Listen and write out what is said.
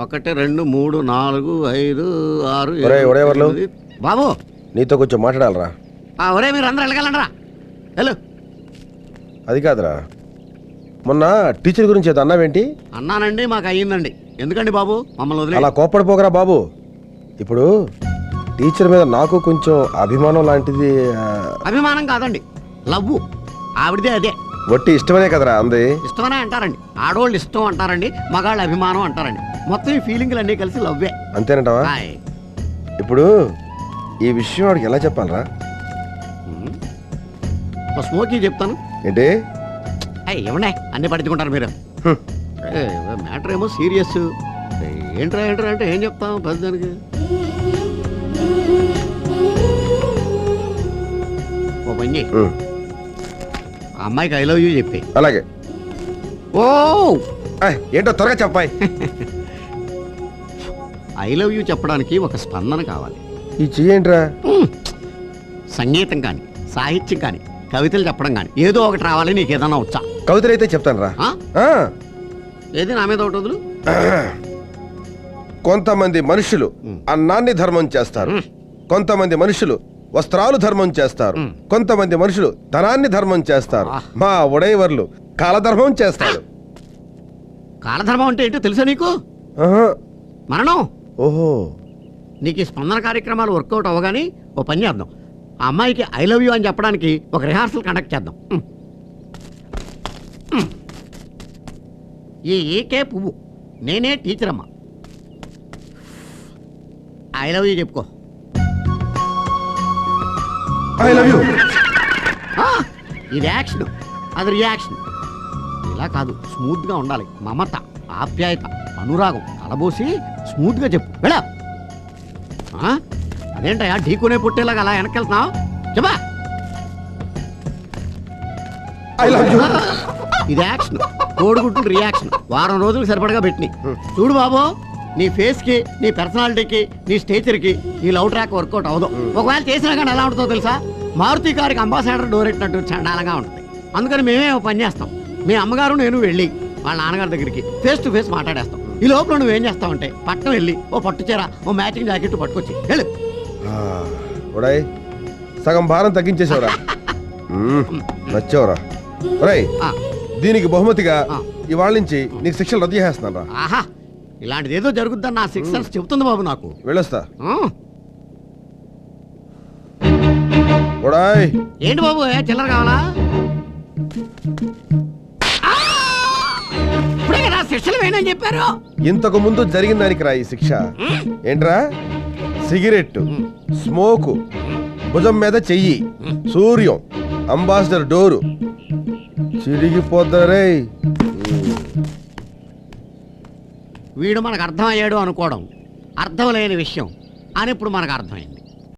1 2 3 4 5 6 7 బాబు నీతో కొంచెం మాట్లాడాలరా. ఒరే మీరు అందరూ వెళ్ళగలరా? హలో, అది కాదురా, మొన్న టీచర్ గురించి ఏదో అన్నావేంటి? అన్నానండి, మాకు అయ్యిందండి. ఎందుకండి బాబు మమ్మల్ని వదిలే? అలా కోప్పడిపోకరా బాబు. ఇప్పుడు టీచర్ మీద నాకు కొంచెం అభిమానం లాంటిది. అభిమానం కాదండి, లవ్వు. ఆవిడదే అదే. వట్టి ఇష్టమనే కదరా అంది. ఇష్టమనే అంటారండి, ఆడవాళ్ళు ఇష్టం అంటారండి, మగాళ్ళు అభిమానం అంటారండి. మొత్తం ఈ ఫీలింగ్లు అన్నీ కలిసి లవ్వే. అంతేనంటావా? హాయ్. ఇప్పుడు ఈ విషయం వాడికి ఎలా చెప్పాలరా? స్మోకీ చెప్తాను ఏంటి? ఏమన్నా అన్ని పట్టించుకుంటారు మీరు. మ్యాటర్ ఏమో సీరియస్. ఏంట్రా ఏంట్రా అంటే ఏం చెప్తాం పెద్దదానికి. ఓ పని చేయి, ఆ అమ్మాయికి ఐ లవ్ యూ చెప్పి. అలాగే. ఓ ఏంటో త్వరగా చెప్పాయి. ఐ లవ్ యూ చెప్పడానికి ఒక స్పందన కావాలి. ఈ చెయ్యేంట్రా? సంగీతం కానీ, సాహిత్యం కానీ, కవితలు చెప్పడం కానీ ఏదో ఒకటి రావాలి. నీకు ఏదన్నా వచ్చా? కవితలు అయితే చెప్తాను రా. ఏది నా మీద ఒకటి వదులు. కొంతమంది మనుషులు అన్నాన్ని ధర్మం చేస్తారు, కొంతమంది మనుషులు వస్త్రాలు ధర్మం చేస్తారు, కొంతమంది మనుషులు ధనాన్ని ధర్మం చేస్తారు. మా ఉడైవర్లు కాలధర్మం చేస్తాడు. కాలధర్మం అంటే ఏంటో తెలుసా నీకు? మరణం. ఓహో. నీకు ఈ స్పందన కార్యక్రమాలు వర్కౌట్ అవ్వగానే ఓ పని చేద్దాం. ఆ అమ్మాయికి ఐ లవ్ యూ అని చెప్పడానికి ఒక రిహార్సల్ కండక్ట్ చేద్దాం. ఈ ఏకే పువ్వు, నేనే టీచర్ అమ్మా. ఐ లవ్ యూ చెప్పుకో. I love you. ఇది యాక్షన్, అది రియాక్షన్. ఇలా కాదు, స్మూత్గా ఉండాలి. మమత, ఆప్యాయత, అనురాగం కలబోసి స్మూత్గా చెప్పు. వెళ్ళా. అదేంటయా ఢీకునే పుట్టేలాగా అలా వెనకెళ్తున్నావు? చెప్పా. ఇది యాక్షన్, కోడిగుడ్డు రియాక్షన్. వారం రోజులు సరిపడగా పెట్టినాయి. చూడు బాబు, నీ ఫేస్కి, నీ పర్సనాలిటీకి, నీ స్టేచర్కి ఈ లవ్ ట్రాక్ వర్కౌట్ అవ్వదు. ఒకవేళ చేసినా కానీ ఎలా ఉంటుందో తెలుసా? మారుతి కారికి అంబాసిడర్ డోర్ ఎట్టినట్టు చండాలంగా ఉంటుంది. అందుకని మేమే ఒక పని చేస్తాం. మీ అమ్మగారు నేను వెళ్ళి వాళ్ళ నాన్నగారి దగ్గరికి ఫేస్ టు ఫేస్ మాట్లాడేస్తాం. ఈ లోపల నువ్వేం చేస్తావంటే పట్టణం వెళ్ళి ఓ పట్టు చీర, ఓ మ్యాచింగ్ జాకెట్ పట్టుకొచ్చి వెళ్ళు. సగం భారం తగ్గించేసావురా. నచ్చావురా. దీనికి బహుమతిగా ఇవాళ నుంచి నీకు శిక్షలు రద్దు చేస్తున్నాను రా. ఆహా, ఇలాంటిది ఏదో జరుగుద్దని నా సిక్స్ చెబుతుంది బాబు నాకు. వెళ్ళొస్తా. ఏంటి బాబు, చిల్లర కావాలా? ఇప్పుడే కదా శిక్షలు వేయని చెప్పారు. ఇంతకు ముందు జరిగిన దానికి రా ఈ శిక్ష. ఏంట్రా? సిగరెట్, స్మోకు, భుజం మీద చెయ్యి, సూర్యం, అంబాసిడర్ డోరు చిరిగిపోతారే. వీడు మనకు అర్థమయ్యాడు అనుకోవడం అర్థం లేని విషయం అని ఇప్పుడు మనకు అర్థమైంది.